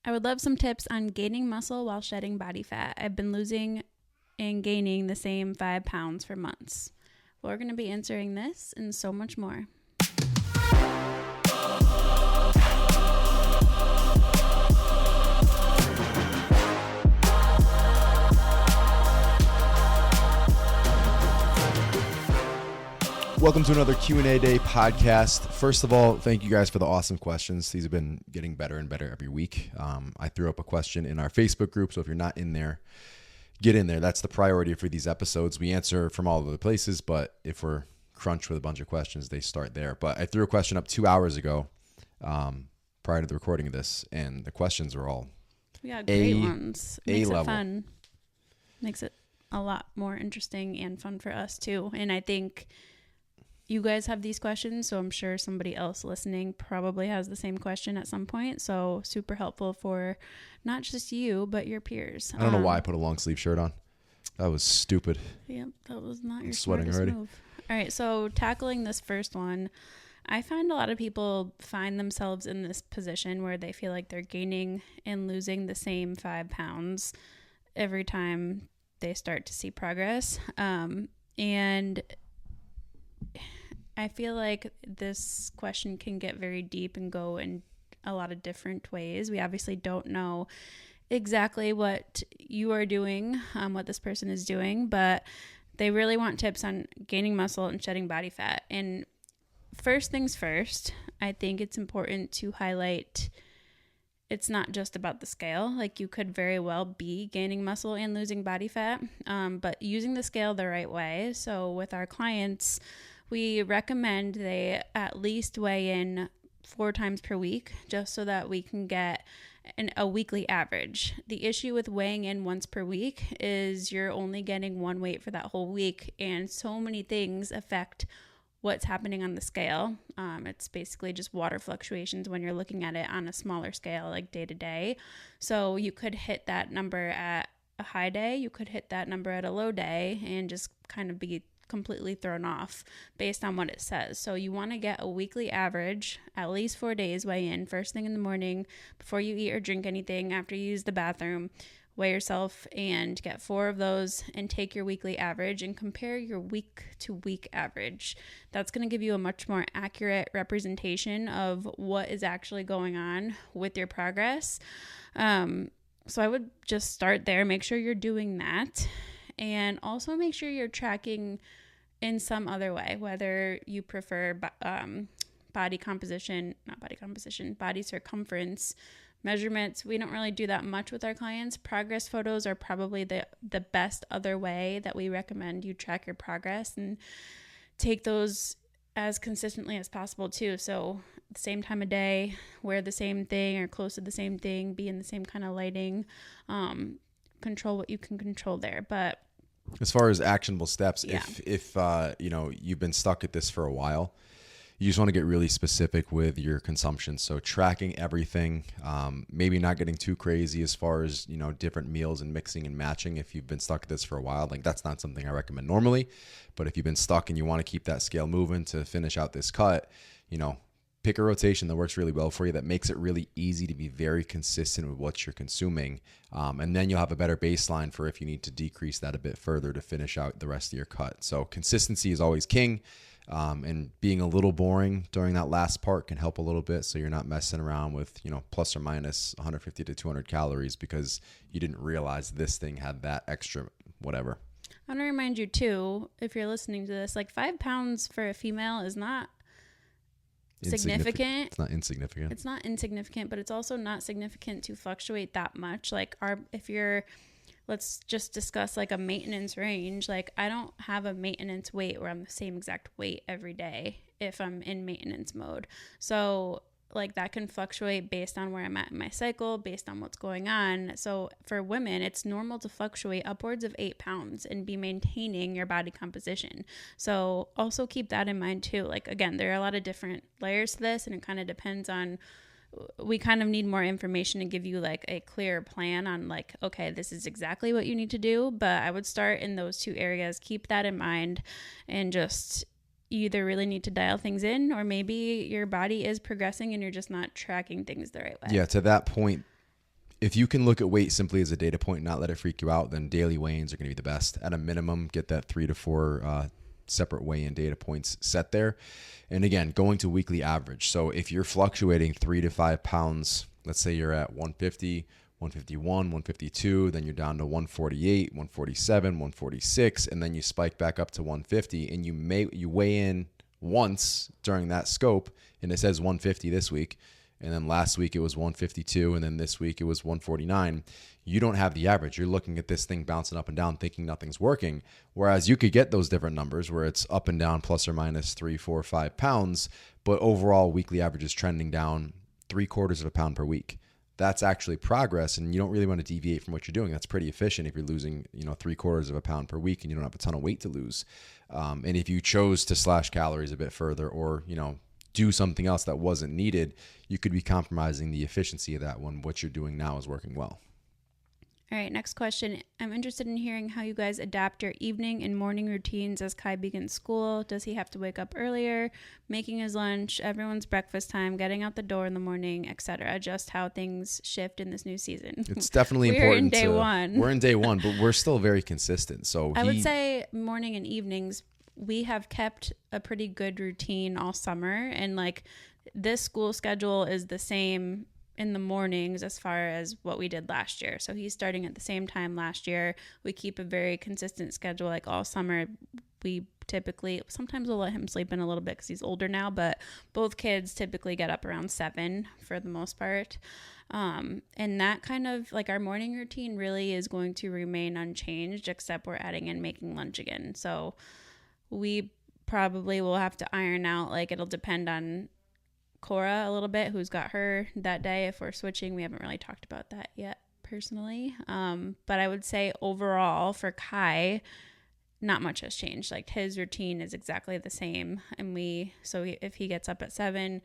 I would love some tips on gaining muscle while shedding body fat. I've been losing and gaining the same 5 pounds for months. We're going to be answering this and so much more. Welcome to another Q&A Day podcast. First of all, thank you guys for the awesome questions. These have been getting better and better every week. I threw up a question in our Facebook group, so if you're not in there, get in there. That's the priority for these episodes. We answer from all over the places, but if we're crunched with a bunch of questions, they start there. But I threw a question up 2 hours ago prior to the recording of this, and the questions were all great ones. Makes level. It fun. Makes it a lot more interesting and fun for us too. And I think you guys have these questions, so I'm sure somebody else listening probably has the same question at some point. So super helpful for not just you, but your peers. I don't know why I put a long sleeve shirt on. That was stupid. Yep, that was not your sweating smartest already. move. All right, so tackling this first one, I find a lot of people find themselves in this position where they feel like they're gaining and losing the same 5 pounds every time they start to see progress. And I feel like this question can get very deep and go in a lot of different ways. We obviously don't know exactly what you are doing, what this person is doing, but they really want tips on gaining muscle and shedding body fat. And first things first, I think it's important to highlight it's not just about the scale. Like, you could very well be gaining muscle and losing body fat, but using the scale the right way. So with our clients, we recommend they at least weigh in 4 times per week, just so that we can get a weekly average. The issue with weighing in once per week is you're only getting one weight for that whole week, and so many things affect what's happening on the scale. It's basically just water fluctuations when you're looking at it on a smaller scale, like day to day. So you could hit that number at a high day, you could hit that number at a low day, and just kind of be completely thrown off based on what it says. So you want to get a weekly average, at least 4 days weigh in, first thing in the morning, before you eat or drink anything, after you use the bathroom, weigh yourself and get 4 of those and take your weekly average and compare your week to week average. That's going to give you a much more accurate representation of what is actually going on with your progress. So I would just start there, make sure you're doing that. And also make sure you're tracking in some other way, whether you prefer body circumference measurements. We don't really do that much with our clients. Progress photos are probably the best other way that we recommend you track your progress, and take those as consistently as possible too. So the same time of day, wear the same thing or close to the same thing, be in the same kind of lighting, control what you can control there. But as far as actionable steps, yeah. if you've been stuck at this for a while, you just want to get really specific with your consumption. So tracking everything, maybe not getting too crazy as far as, different meals and mixing and matching. If you've been stuck at this for a while, like, that's not something I recommend normally. But if you've been stuck and you want to keep that scale moving to finish out this cut, pick a rotation that works really well for you, that makes it really easy to be very consistent with what you're consuming. And then you'll have a better baseline for if you need to decrease that a bit further to finish out the rest of your cut. So consistency is always king. And being a little boring during that last part can help a little bit, so you're not messing around with, plus or minus 150 to 200 calories because you didn't realize this thing had that extra whatever. I want to remind you too, if you're listening to this, like 5 pounds for a female is not significant. It's not insignificant. It's not insignificant, but it's also not significant to fluctuate that much. Like, let's just discuss like a maintenance range. Like, I don't have a maintenance weight where I'm the same exact weight every day if I'm in maintenance mode. So like, that can fluctuate based on where I'm at in my cycle, based on what's going on. So for women, it's normal to fluctuate upwards of 8 pounds and be maintaining your body composition. So also keep that in mind too. Like, again, there are a lot of different layers to this, and it kind of depends on, we kind of need more information to give you like a clear plan on like, okay, this is exactly what you need to do. But I would start in those 2 areas, keep that in mind, and just, you either really need to dial things in, or maybe your body is progressing and you're just not tracking things the right way. Yeah, to that point, if you can look at weight simply as a data point and not let it freak you out, then daily weigh-ins are going to be the best. At a minimum, get that 3 to 4 separate weigh-in data points set there. And again, going to weekly average. So if you're fluctuating 3 to 5 pounds, let's say you're at 150, 151, 152, then you're down to 148, 147, 146, and then you spike back up to 150, and you weigh in once during that scope, and it says 150 this week, and then last week it was 152, and then this week it was 149. You don't have the average. You're looking at this thing bouncing up and down, thinking nothing's working. Whereas you could get those different numbers where it's up and down plus or minus 3, 4, 5 pounds, but overall weekly average is trending down 3/4 of a pound per week. That's actually progress, and you don't really want to deviate from what you're doing. That's pretty efficient if you're losing, 3/4 of a pound per week and you don't have a ton of weight to lose. And if you chose to slash calories a bit further, or, do something else that wasn't needed, you could be compromising the efficiency of that when what you're doing now is working well. All right, next question. I'm interested in hearing how you guys adapt your evening and morning routines as Kai begins school. Does he have to wake up earlier, making his lunch, everyone's breakfast time, getting out the door in the morning, etc.? Just how things shift in this new season. It's definitely important. We're in day one. We're in day one, but we're still very consistent. So I would say morning and evenings, we have kept a pretty good routine all summer, and this school schedule is the same in the mornings as far as what we did last year. So he's starting at the same time last year. We keep a very consistent schedule all summer. We typically, sometimes we'll let him sleep in a little bit because he's older now, but both kids typically get up around 7 for the most part. And that kind of our morning routine really is going to remain unchanged, except we're adding in making lunch again. So we probably will have to iron out, it'll depend on Cora a little bit, who's got her that day. If we're switching, we haven't really talked about that yet personally. But I would say overall for Kai, not much has changed. His routine is exactly the same. And if he gets up at 7,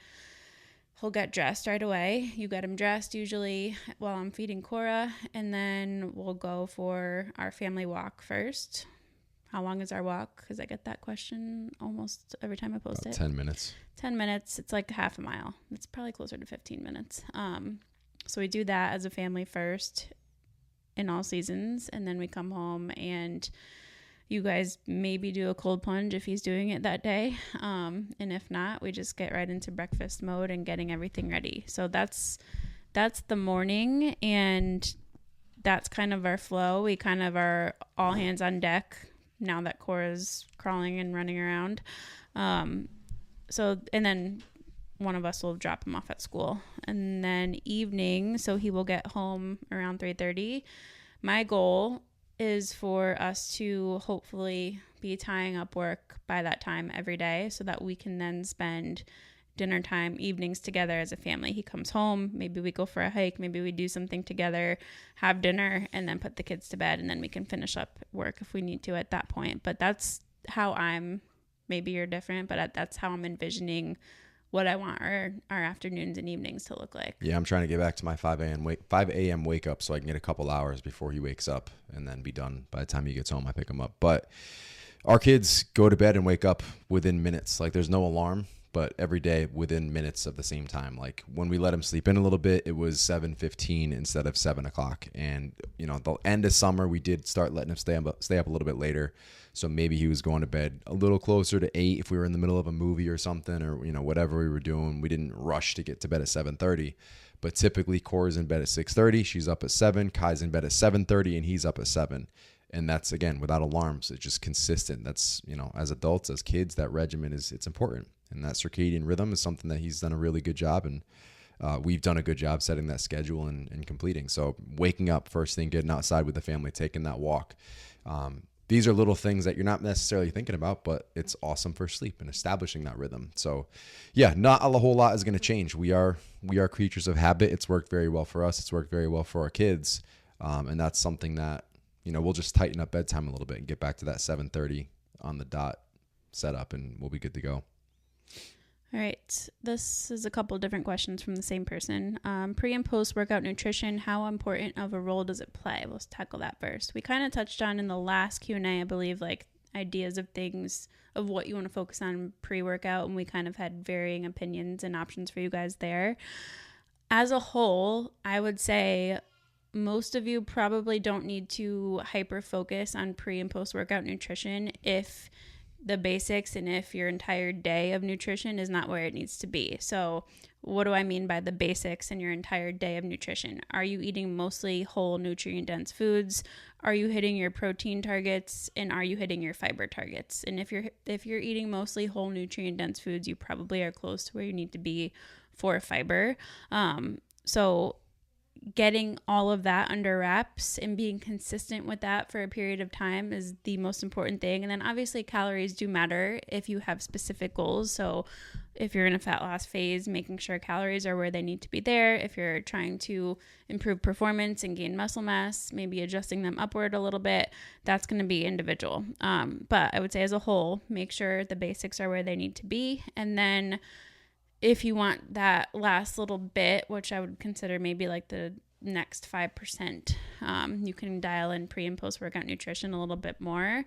he'll get dressed right away. You get him dressed usually while I'm feeding Cora. And then we'll go for our family walk first. How long is our walk? Because I get that question almost every time I post it. 10 minutes. 10 minutes. It's half a mile. It's probably closer to 15 minutes. So we do that as a family first in all seasons. And then we come home and you guys maybe do a cold plunge if he's doing it that day. And if not, we just get right into breakfast mode and getting everything ready. So that's the morning, and that's kind of our flow. We kind of are all hands on deck now that Cora's crawling and running around. And then one of us will drop him off at school. And then evening, so he will get home around 3:30. My goal is for us to hopefully be tying up work by that time every day so that we can then spend dinner time, evenings together as a family. He comes home, maybe we go for a hike, maybe we do something together, have dinner, and then put the kids to bed, and then we can finish up work if we need to at that point. But that's how maybe you're different, but that's how I'm envisioning what I want our afternoons and evenings to look like. Yeah, I'm trying to get back to my 5 a.m. wake up so I can get a couple hours before he wakes up and then be done. By the time he gets home, I pick him up. But our kids go to bed and wake up within minutes. There's no alarm, but every day within minutes of the same time. When we let him sleep in a little bit, it was 7:15 instead of 7 o'clock. And, the end of summer, we did start letting him stay up a little bit later. So maybe he was going to bed a little closer to 8 if we were in the middle of a movie or something, or, whatever we were doing. We didn't rush to get to bed at 7:30. But typically, Cora's in bed at 6:30. She's up at 7. Kai's in bed at 7:30, and he's up at 7. And that's, again, without alarms. It's just consistent. That's, as adults, as kids, that regimen it's important. And that circadian rhythm is something that he's done a really good job. And we've done a good job setting that schedule and completing. So waking up first thing, getting outside with the family, taking that walk. These are little things that you're not necessarily thinking about, but it's awesome for sleep and establishing that rhythm. So yeah, not a whole lot is going to change. We are creatures of habit. It's worked very well for us. It's worked very well for our kids. And that's something that, we'll just tighten up bedtime a little bit and get back to that 7:30 on the dot setup, and we'll be good to go. All right. This is a couple of different questions from the same person. Pre and post workout nutrition, how important of a role does it play? Let's tackle that first. We kind of touched on in the last Q&A, I believe, ideas of things of what you want to focus on pre-workout, and we kind of had varying opinions and options for you guys there. As a whole, I would say most of you probably don't need to hyper focus on pre and post workout nutrition if the basics and if your entire day of nutrition is not where it needs to be. So what do I mean by the basics in your entire day of nutrition? Are you eating mostly whole nutrient dense foods? Are you hitting your protein targets, and are you hitting your fiber targets? And if you're eating mostly whole nutrient dense foods, you probably are close to where you need to be for fiber. So getting all of that under wraps and being consistent with that for a period of time is the most important thing. And then obviously calories do matter if you have specific goals. So if you're in a fat loss phase, making sure calories are where they need to be there. If you're trying to improve performance and gain muscle mass, maybe adjusting them upward a little bit, that's going to be individual. But I would say as a whole, make sure the basics are where they need to be. And then if you want that last little bit, which I would consider maybe like the next 5%, you can dial in pre and post workout nutrition a little bit more.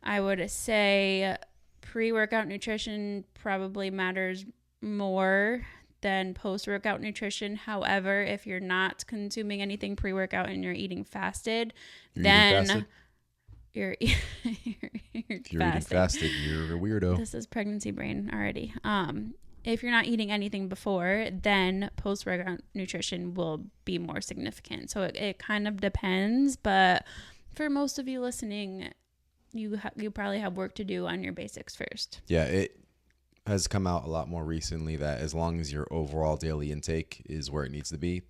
I would say pre-workout nutrition probably matters more than post-workout nutrition. However, if you're not consuming anything pre-workout and you're eating fasted, you're If you're eating fasted, you're a weirdo. This is pregnancy brain already. If you're not eating anything before, then post-workout nutrition will be more significant. So it kind of depends, but for most of you listening, you probably have work to do on your basics first. Yeah, it has come out a lot more recently that as long as your overall daily intake is where it needs to be,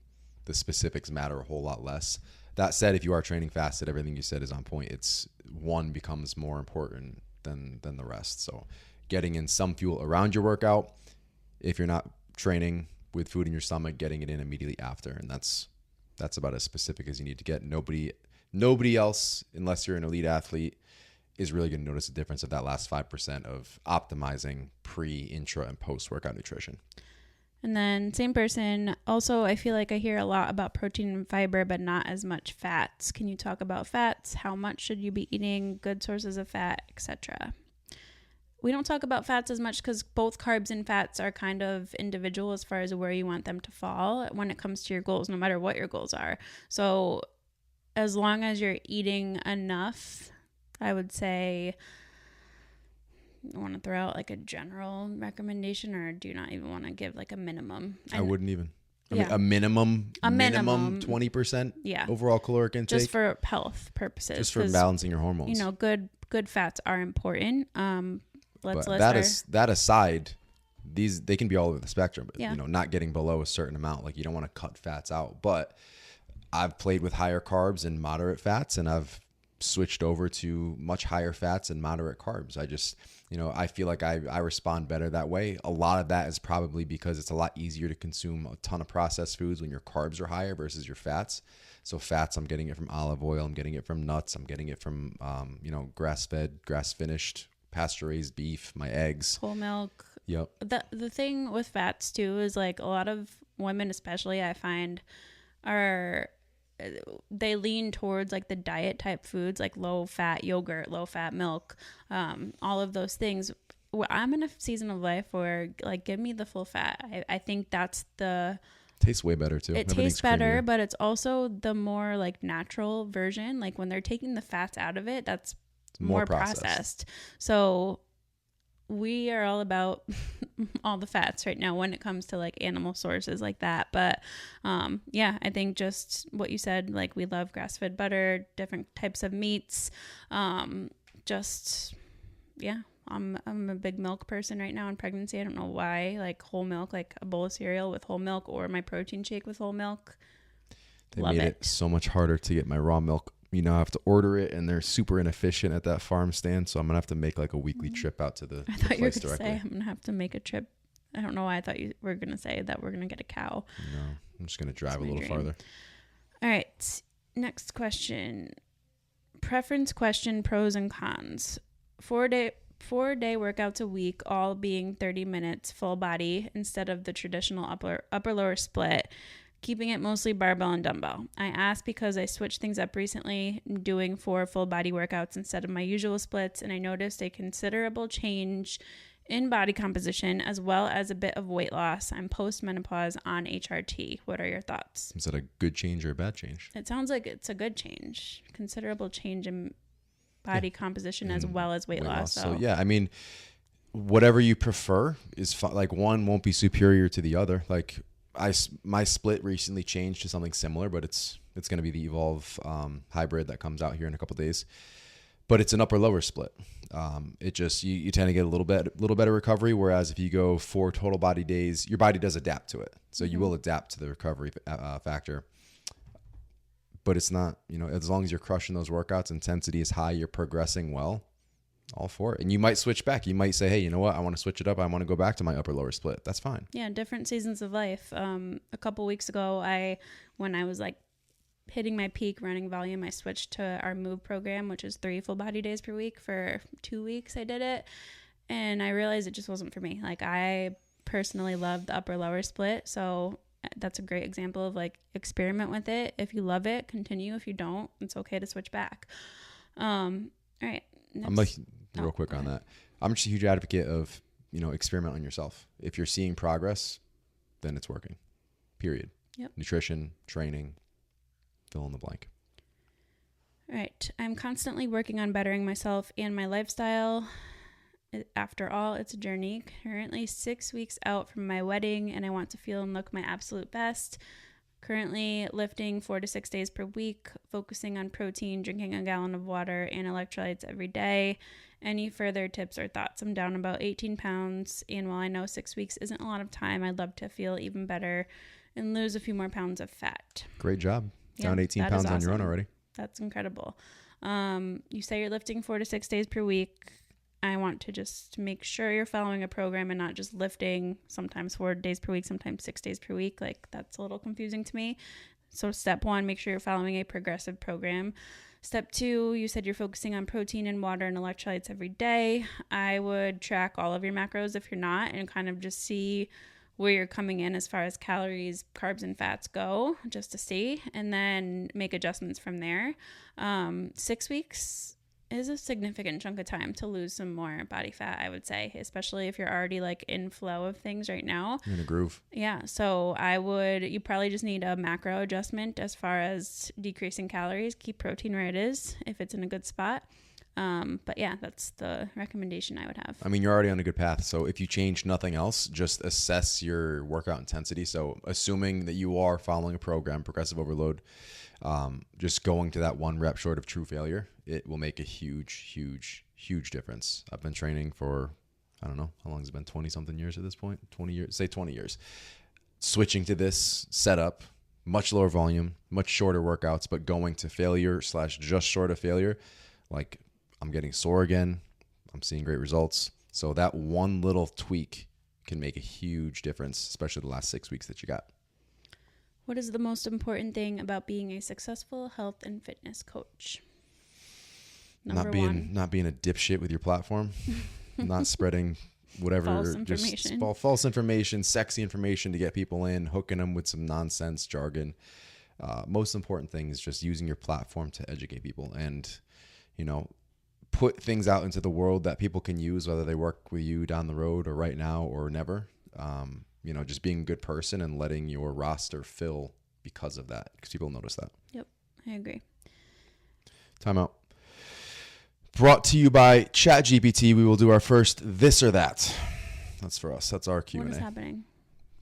the specifics matter a whole lot less. That said, if you are training fasted, everything you said is on point. It's one becomes more important than the rest. So getting in some fuel around your workout, if you're not training with food in your stomach, getting it in immediately after. And that's about as specific as you need to get. Nobody else, unless you're an elite athlete, is really going to notice the difference of that last 5% of optimizing pre, intra, and post-workout nutrition. And then same person. Also, I feel like I hear a lot about protein and fiber, but not as much fats. Can you talk about fats? How much should you be eating? Good sources of fat, etc. We don't talk about fats as much because both carbs and fats are kind of individual as far as where you want them to fall when it comes to your goals, no matter what your goals are. So as long as you're eating enough, I would say, I want to throw out like a general recommendation, or do you not even want to give like a minimum? I wouldn't even. I mean, a minimum 20% overall caloric intake. Just for health purposes. Just for balancing your hormones. You know, good fats are important. That aside, they can be all over the spectrum. But, you know, not getting below a certain amount. Like, you don't want to cut fats out. But I've played with higher carbs and moderate fats, and I've switched over to much higher fats and moderate carbs. I just, you know, I feel like I respond better that way. A lot of that is probably because it's a lot easier to consume a ton of processed foods when your carbs are higher versus your fats. So fats, I'm getting it from olive oil. I'm getting it from nuts. I'm getting it from, grass-fed, grass-finished, pasture-raised beef, my eggs. Whole milk. Yep. The thing with fats, too, is like a lot of women, especially, I find, they lean towards like the diet type foods, like low fat yogurt, low fat milk, all of those things. I'm in a season of life where like, give me the full fat. I think that's tastes way better too. It tastes better, but it's also the more like natural version. Like when they're taking the fats out of it, that's more processed. So we are all about all the fats right now when it comes to like animal sources like that. But I think just what you said, like we love grass-fed butter, different types of meats. I'm a big milk person right now in pregnancy. I don't know why. Like whole milk, like a bowl of cereal with whole milk, or my protein shake with whole milk. They made it so much harder to get my raw milk. You know, I have to order it, and they're super inefficient at that farm stand. So I'm gonna have to make like a weekly trip out to the I thought place you were gonna directly. say I'm gonna have to make a trip. I don't know why I thought you were gonna say that we're gonna get a cow. No, I'm just gonna drive a little farther. All right, next question. Preference question: pros and cons. 4-day workouts a week, all being 30 minutes full body instead of the traditional upper lower split. Keeping it mostly barbell and dumbbell. I ask because I switched things up recently, doing 4 full body workouts instead of my usual splits, and I noticed a considerable change in body composition, as well as a bit of weight loss. I'm post-menopause on HRT. What are your thoughts? Is that a good change or a bad change? It sounds like it's a good change. Considerable change in body composition as well as weight loss. So yeah, I mean, whatever you prefer is like one won't be superior to the other. Like my split recently changed to something similar, but it's going to be the Evolve hybrid that comes out here in a couple of days. But it's an upper lower split. It just you tend to get a little better recovery. Whereas if you go 4 total body days, your body does adapt to it, so you will adapt to the recovery factor. But it's not, as long as you're crushing those workouts, intensity is high, you're progressing well, all for it. And you might switch back. You might say, hey, you know what? I want to switch it up. I want to go back to my upper lower split. That's fine. Yeah, different seasons of life. A couple weeks ago, when I was like hitting my peak running volume, I switched to our Move program, which is 3 full body days per week. For 2 weeks I did it, and I realized it just wasn't for me. Like, I personally love the upper lower split, so that's a great example of like, experiment with it. If you love it, continue. If you don't, it's okay to switch back. All right, I'm like real quick on that. I'm just a huge advocate of experiment on yourself. If you're seeing progress, then it's working, period. Yep. Nutrition, training, fill in the blank. All right. I'm constantly working on bettering myself and my lifestyle. After all, it's a journey. Currently 6 weeks out from my wedding, and I want to feel and look my absolute best. Currently lifting 4 to 6 days per week, focusing on protein, drinking a gallon of water and electrolytes every day. Any further tips or thoughts? I'm down about 18 pounds, and while I know 6 weeks isn't a lot of time, I'd love to feel even better and lose a few more pounds of fat. Great job. Down 18 pounds on your own already. That's incredible. You say you're lifting 4 to 6 days per week. I want to just make sure you're following a program and not just lifting sometimes 4 days per week, sometimes 6 days per week. Like, that's a little confusing to me. So step 1, make sure you're following a progressive program. Step 2, you said you're focusing on protein and water and electrolytes every day. I would track all of your macros if you're not, and kind of just see where you're coming in as far as calories, carbs, and fats go, just to see, and then make adjustments from there. 6 weeks is a significant chunk of time to lose some more body fat, I would say, especially if you're already like in flow of things right now. You're in a groove. Yeah. So you probably just need a macro adjustment as far as decreasing calories. Keep protein where it is if it's in a good spot. But yeah, that's the recommendation I would have. I mean, you're already on a good path. So if you change nothing else, just assess your workout intensity. So assuming that you are following a program, progressive overload, just going to that 1 rep short of true failure, it will make a huge difference. I've been training for, I don't know, how long has it been? 20 something years at this point? 20 years, say 20 years. Switching to this setup, much lower volume, much shorter workouts, but going to failure / just short of failure, like, I'm getting sore again. I'm seeing great results. So that one little tweak can make a huge difference, especially the last 6 weeks that you got. What is the most important thing about being a successful health and fitness coach? Not being a dipshit with your platform, not spreading whatever, false information, sexy information to get people in, hooking them with some nonsense jargon. Most important thing is just using your platform to educate people and, put things out into the world that people can use, whether they work with you down the road or right now or never. Just being a good person and letting your roster fill because of that, because people notice that. Yep, I agree. Time out. Brought to you by ChatGPT. We will do our first this or that. That's for us. That's our Q&A. What is happening?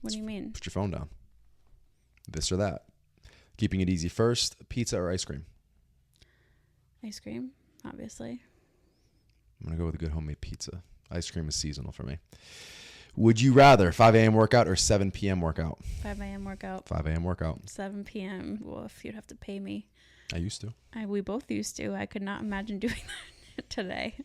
What do you mean? Put your phone down. This or that. Keeping it easy first, pizza or ice cream? Ice cream, obviously. I'm going to go with a good homemade pizza. Ice cream is seasonal for me. Would you rather 5 a.m. workout or 7 p.m. workout? 5 a.m. workout. 5 a.m. workout. 7 p.m. Woof, you'd have to pay me. I used to. We both used to. I could not imagine doing that today.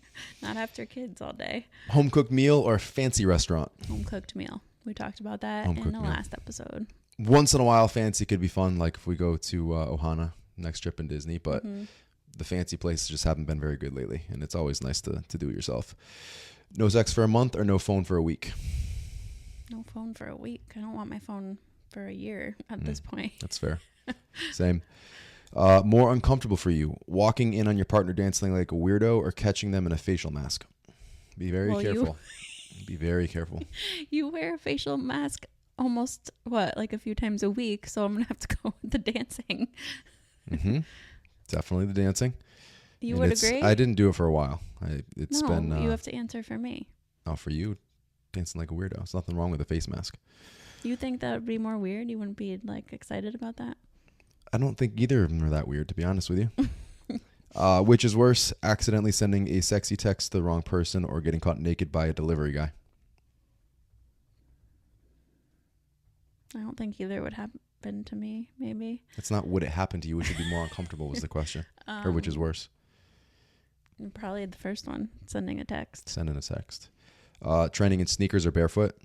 Not after kids all day. Home cooked meal or fancy restaurant? Home cooked meal. We talked about that in the last episode. Once in a while, fancy could be fun. Like if we go to Ohana, next trip in Disney. But the fancy places just haven't been very good lately. And it's always nice to do it yourself. No sex for a month or no phone for a week? No phone for a week. I don't want my phone for a year at this point. That's fair. Same. More uncomfortable for you, walking in on your partner dancing like a weirdo or catching them in a facial mask? Be very careful. Be very careful. You wear a facial mask almost, like a few times a week, so I'm going to have to go with the dancing. Definitely the dancing. You would agree? I didn't do it for a while. It's no, been... you have to answer for me. Oh, for you, dancing like a weirdo. There's nothing wrong with a face mask. You think that would be more weird? You wouldn't be like excited about that? I don't think either of them are that weird, to be honest with you. Which is worse, accidentally sending a sexy text to the wrong person or getting caught naked by a delivery guy? I don't think either would happen to me, maybe. It's not would it happen to you, which would be more uncomfortable was the question. Or which is worse? Probably the first one, sending a text. Sending a text. Training in sneakers or barefoot?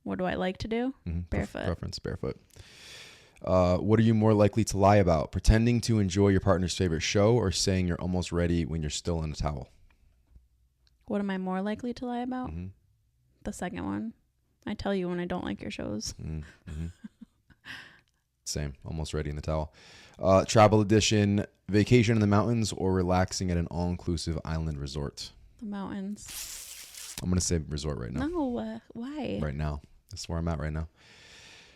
What do I like to do? Barefoot. Preference, barefoot. What are you more likely to lie about? Pretending to enjoy your partner's favorite show or saying you're almost ready when you're still in a towel? What am I more likely to lie about? The second one. I tell you when I don't like your shows. Same. Almost ready in the towel. Travel edition, vacation in the mountains or relaxing at an all-inclusive island resort? The mountains. I'm going to say resort right now. No, why? Right now. That's where I'm at right now.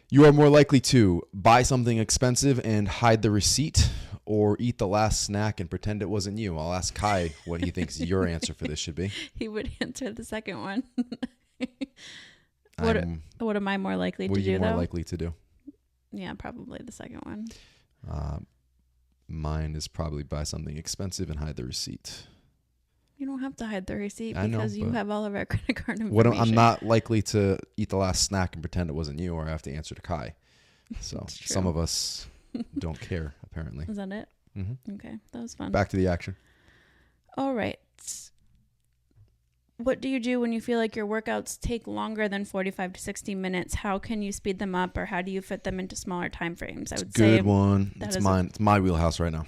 You are more likely to buy something expensive and hide the receipt or eat the last snack and pretend it wasn't you. I'll ask Kai what he thinks your answer for this should be. He would answer the second one. What am I more likely to do, though? What are you more likely to do? Yeah, probably the second one. Mine is probably buy something expensive and hide the receipt. You don't have to hide the receipt I because know, you have all of our credit card information. I'm not likely to eat the last snack and pretend it wasn't you, or I have to answer to Kai. So some of us don't care, apparently. Is that it? Okay, that was fun. Back to the action. All right. What do you do when you feel like your workouts take longer than 45 to 60 minutes? How can you speed them up, or how do you fit them into smaller time frames? I would say good one. It's mine. It's my wheelhouse right now.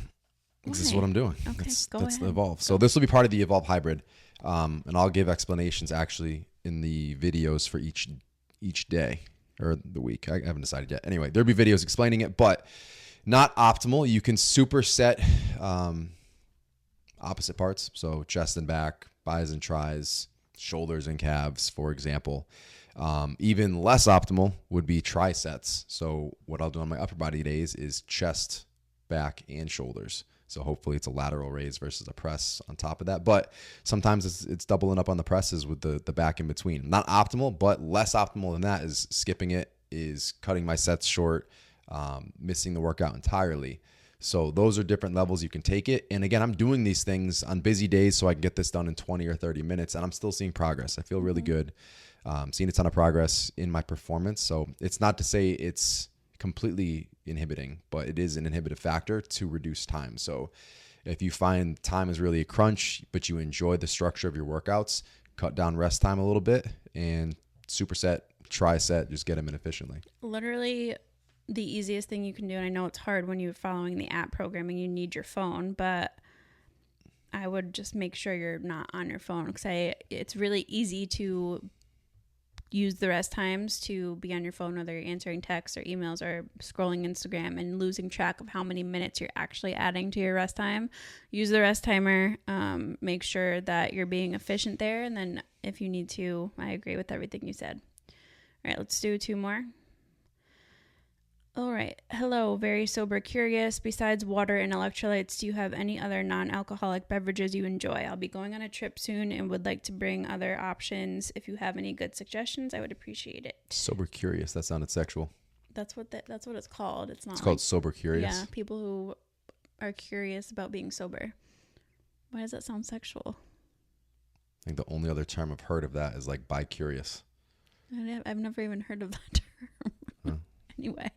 This is what I'm doing. Okay, that's ahead. the Evolve. So this will be part of the Evolve Hybrid, and I'll give explanations actually in the videos for each day or the week. I haven't decided yet. Anyway, there'll be videos explaining it, but not optimal. You can superset opposite parts, so chest and back, bis and tris, shoulders and calves, for example. Even less optimal would be trisets. So what I'll do on my upper body days is chest, back, and shoulders. So hopefully it's a lateral raise versus a press on top of that. But sometimes it's doubling up on the presses with the back in between. Not optimal, but less optimal than that is skipping it, is cutting my sets short, missing the workout entirely. So those are different levels you can take it. And again, I'm doing these things on busy days so I can get this done in 20 or 30 minutes. And I'm still seeing progress. I feel really good. Seeing a ton of progress in my performance. So it's not to say it's completely inhibiting, but it is an inhibitive factor to reduce time. So if you find time is really a crunch, but you enjoy the structure of your workouts, cut down rest time a little bit and superset, triset, just get them in efficiently. Literally the easiest thing you can do, and I know it's hard when you're following the app programming, you need your phone, but I would just make sure you're not on your phone, because it's really easy to use the rest times to be on your phone, whether you're answering texts or emails or scrolling Instagram, and losing track of how many minutes you're actually adding to your rest time. Use the rest timer. Make sure that you're being efficient there. And then if you need to, I agree with everything you said. All right, let's do 2 more. All right. Hello, very sober curious. Besides water and electrolytes, do you have any other non-alcoholic beverages you enjoy? I'll be going on a trip soon and would like to bring other options. If you have any good suggestions, I would appreciate it. Sober curious. That sounded sexual. That's what it's called. It's not. It's called sober curious. Yeah, people who are curious about being sober. Why does that sound sexual? I think the only other term I've heard of that is like bi-curious. I've never even heard of that term. Huh. Anyway,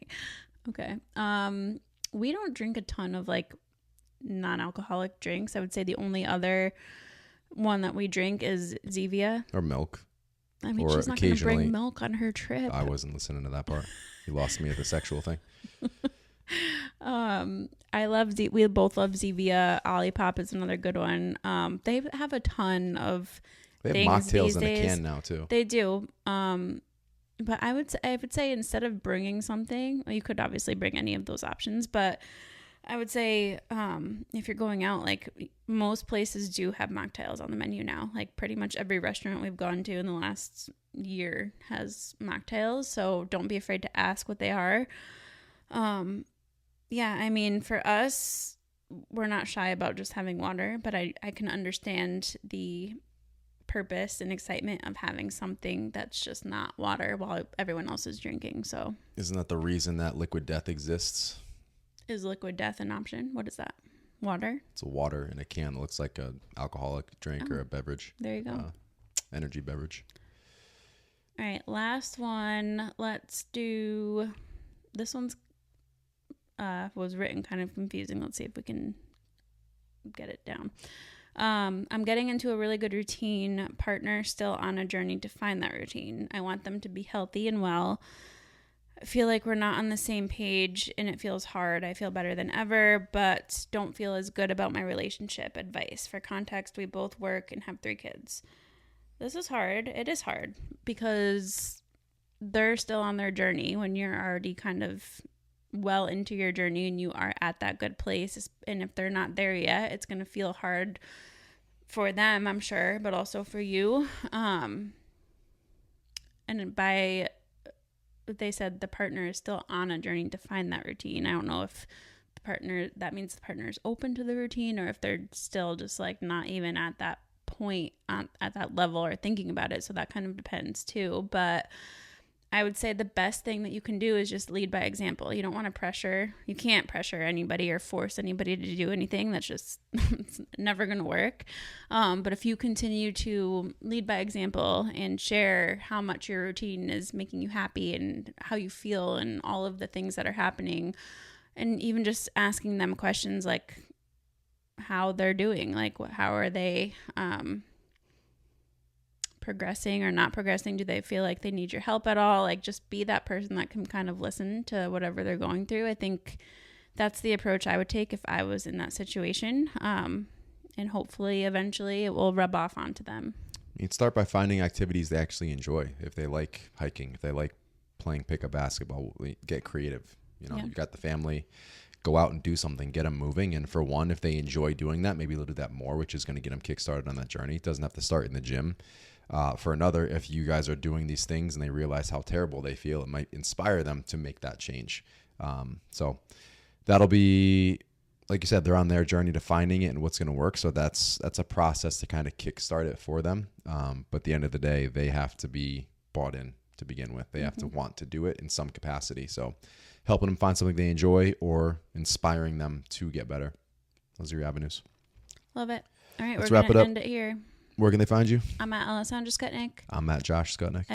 okay. We don't drink a ton of like non-alcoholic drinks. I would say the only other one that we drink is Zevia. Or milk. I mean, she's not going to bring milk on her trip. I wasn't listening to that part. You lost me at the sexual thing. I love we both love Zevia. Olipop is another good one. They have a ton of They have mocktails in a can now too. They do. But I would say instead of bringing something, well, you could obviously bring any of those options, but I would say if you're going out, like most places do have mocktails on the menu now. Like pretty much every restaurant we've gone to in the last year has mocktails. So don't be afraid to ask what they are. Yeah, I mean, for us, we're not shy about just having water, but I can understand the purpose and excitement of having something that's just not water while everyone else is drinking. So, Isn't that the reason that liquid death exists? is liquid death an option? What is that? Water? It's a water in a can that looks like a alcoholic drink or a beverage. There you go. Energy beverage. All right, last one. Let's do this one's was written kind of confusing. Let's see if we can get it down. I'm getting into a really good routine. Partner still on a journey to find that routine. I want them to be healthy and well. I feel like we're not on the same page and it feels hard. I feel better than ever, but don't feel as good about my relationship. Advice. For context, we both work and have 3 kids. This is hard. It is hard because they're still on their journey when you're already kind of well into your journey and you are at that good place. And if they're not there yet, it's going to feel hard for them, I'm sure, but also for you. And by they said the partner is still on a journey to find that routine. I don't know if that means the partner is open to the routine or if they're still just like not even at that point at that level or thinking about it. So that kind of depends too. But I would say the best thing that you can do is just lead by example. You don't want to you can't pressure anybody or force anybody to do anything. That's just, it's never going to work. But if you continue to lead by example and share how much your routine is making you happy and how you feel and all of the things that are happening, and even just asking them questions like how they're doing, like how are they, progressing or not progressing? Do they feel like they need your help at all? Like just be that person that can kind of listen to whatever they're going through. I think that's the approach I would take if I was in that situation. And hopefully eventually it will rub off onto them. You'd start by finding activities they actually enjoy. If they like hiking, if they like playing pickup basketball, get creative. You know, You got the family, go out and do something, get them moving. And for one, if they enjoy doing that, maybe they'll do that more, which is going to get them kickstarted on that journey. It doesn't have to start in the gym. For another, if you guys are doing these things and they realize how terrible they feel, it might inspire them to make that change. So that'll be, like you said, they're on their journey to finding it and what's going to work. So that's a process to kind of kickstart it for them. But at the end of the day, they have to be bought in to begin with. They have to want to do it in some capacity. So helping them find something they enjoy or inspiring them to get better. Those are your avenues. Love it. All right, Let's we're wrap going it to up. end it here. Where can they find you? I'm at Alessandra Skutnik. I'm at Josh Skutnik.